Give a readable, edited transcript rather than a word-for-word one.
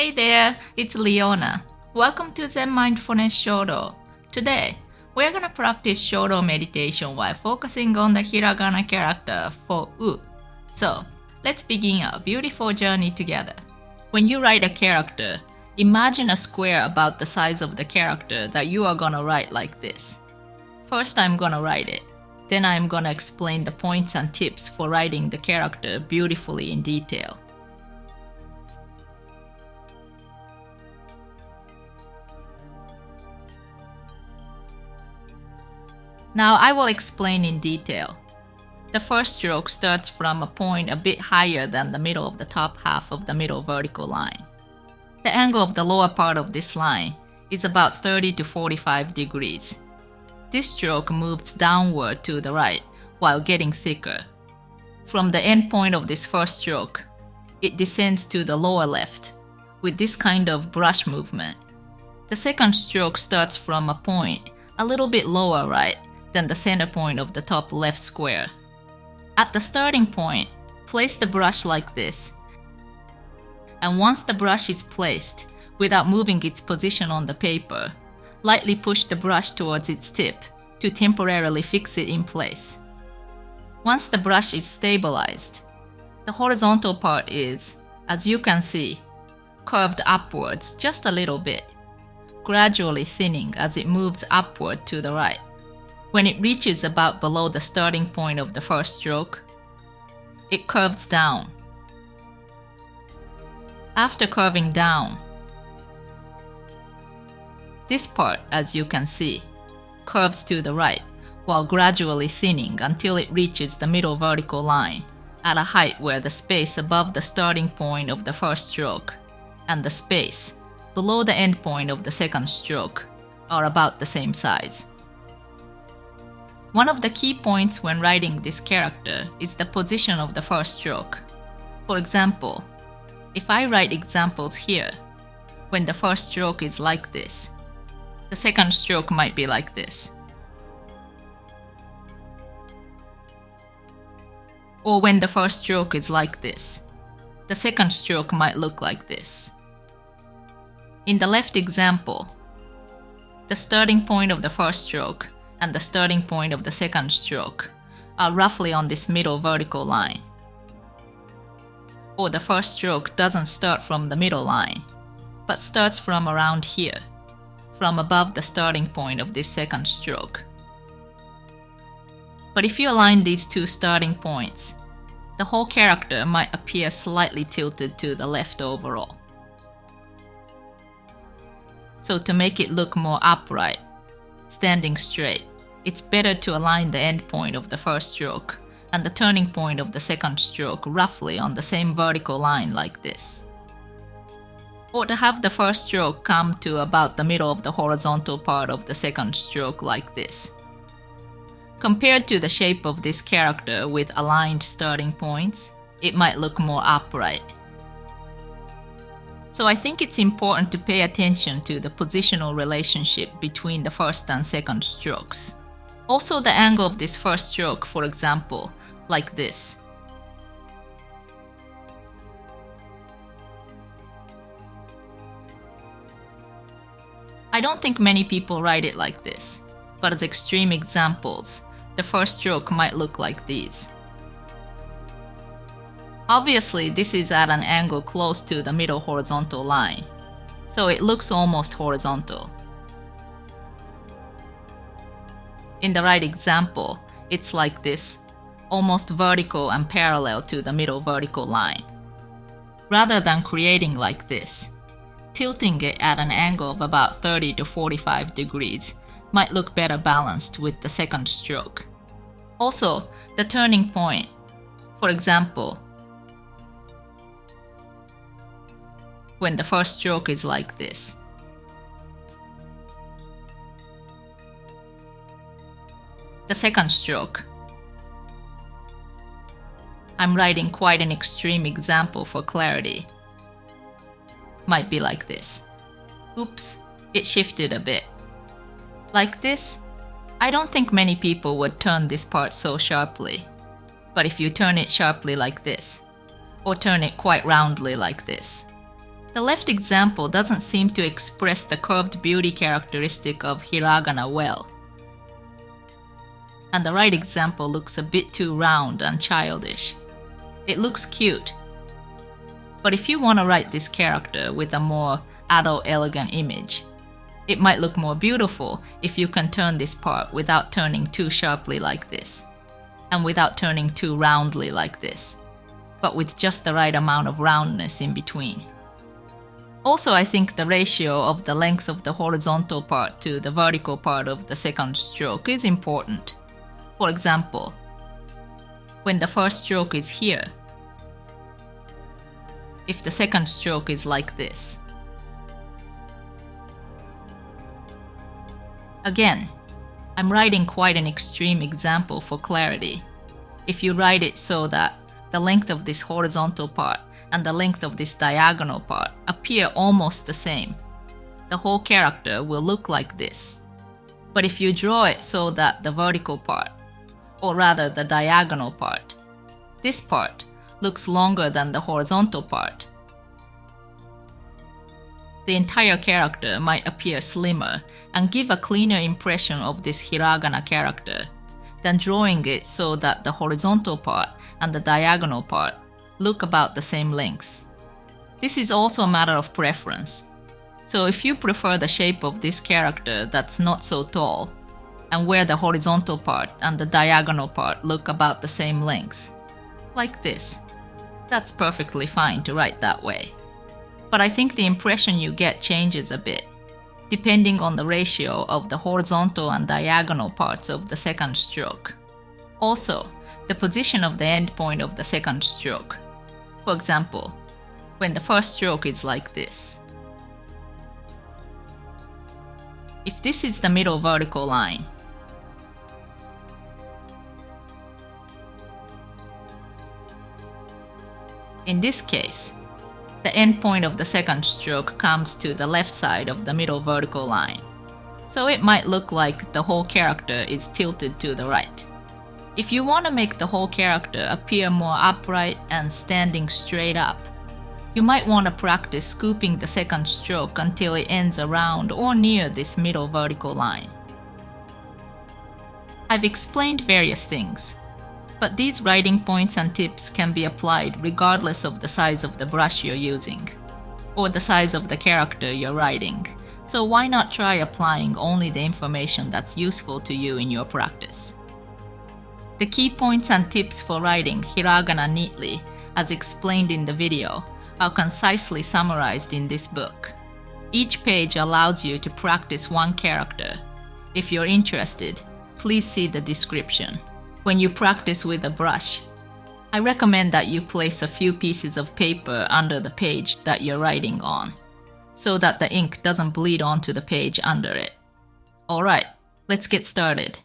Hey there, it's Leona. Welcome to Zen Mindfulness Shodo. Today, we're gonna practice Shodo meditation while focusing on the Hiragana character for U. So, let's begin our beautiful journey together. When you write a character, imagine a square about the size of the character that you are gonna write like this. First, I'm gonna write it. Then I'm gonna explain the points and tips for writing the character beautifully in detail. Now I will explain in detail. The first stroke starts from a point a bit higher than the middle of the top half of the middle vertical line. The angle of the lower part of this line is about 30 to 45 degrees. This stroke moves downward to the right while getting thicker. From the end point of this first stroke, it descends to the lower left with this kind of brush movement. The second stroke starts from a point a little bit lower right than the center point of the top left square. At the starting point, place the brush like this. And once the brush is placed, without moving its position on the paper, lightly push the brush towards its tip to temporarily fix it in place. Once the brush is stabilized, the horizontal part is, as you can see, curved upwards just a little bit, gradually thinning as it moves upward to the right. When it reaches about below the starting point of the first stroke, it curves down. After curving down, this part, as you can see, curves to the right while gradually thinning until it reaches the middle vertical line at a height where the space above the starting point of the first stroke and the space below the end point of the second stroke are about the same size. One of the key points when writing this character is the position of the first stroke. For example, if I write examples here, when the first stroke is like this, the second stroke might be like this. Or when the first stroke is like this, the second stroke might look like this. In the left example, the starting point of the first stroke and the starting point of the second stroke are roughly on this middle vertical line. Or the first stroke doesn't start from the middle line, but starts from around here, from above the starting point of this second stroke. But if you align these two starting points, the whole character might appear slightly tilted to the left overall. So to make it look more upright, standing straight, it's better to align the end point of the first stroke and the turning point of the second stroke roughly on the same vertical line like this. Or to have the first stroke come to about the middle of the horizontal part of the second stroke like this. Compared to the shape of this character with aligned starting points, it might look more upright. So I think it's important to pay attention to the positional relationship between the first and second strokes. Also the angle of this first stroke, for example, like this. I don't think many people write it like this, but as extreme examples, the first stroke might look like these. Obviously, this is at an angle close to the middle horizontal line, so it looks almost horizontal. In the right example, it's like this, almost vertical and parallel to the middle vertical line. Rather than creating like this, tilting it at an angle of about 30 to 45 degrees might look better balanced with the second stroke. Also, the turning point, for example, when the first stroke is like this. The second stroke. I'm writing quite an extreme example for clarity. Might be like this. Oops, it shifted a bit. Like this, I don't think many people would turn this part so sharply. But if you turn it sharply like this, or turn it quite roundly like this, The left example doesn't seem to express the curved beauty characteristic of hiragana well. And the right example looks a bit too round and childish. It looks cute. But if you want to write this character with a more adult elegant image, it might look more beautiful if you can turn this part without turning too sharply like this, and without turning too roundly like this, but with just the right amount of roundness in between. Also, I think the ratio of the length of the horizontal part to the vertical part of the second stroke is important. For example, when the first stroke is here, if the second stroke is like this. Again, I'm writing quite an extreme example for clarity. If you write it so that the length of this horizontal part and the length of this diagonal part appear almost the same, the whole character will look like this. But if you draw it so that the vertical part, or rather the diagonal part, this part looks longer than the horizontal part, the entire character might appear slimmer and give a cleaner impression of this hiragana character than drawing it so that the horizontal part and the diagonal part look about the same length. This is also a matter of preference. So if you prefer the shape of this character that's not so tall, and where the horizontal part and the diagonal part look about the same length, like this, that's perfectly fine to write that way. But I think the impression you get changes a bit, depending on the ratio of the horizontal and diagonal parts of the second stroke. Also, the position of the end point of the second stroke. For example, when the first stroke is like this. If this is the middle vertical line, in this case, the end point of the second stroke comes to the left side of the middle vertical line, so it might look like the whole character is tilted to the right. If you want to make the whole character appear more upright and standing straight up, you might want to practice scooping the second stroke until it ends around or near this middle vertical line. I've explained various things, but these writing points and tips can be applied regardless of the size of the brush you're using, or the size of the character you're writing, so why not try applying only the information that's useful to you in your practice. The key points and tips for writing hiragana neatly, as explained in the video, are concisely summarized in this book. Each page allows you to practice one character. If you're interested, please see the description. When you practice with a brush, I recommend that you place a few pieces of paper under the page that you're writing on, so that the ink doesn't bleed onto the page under it. Alright, let's get started.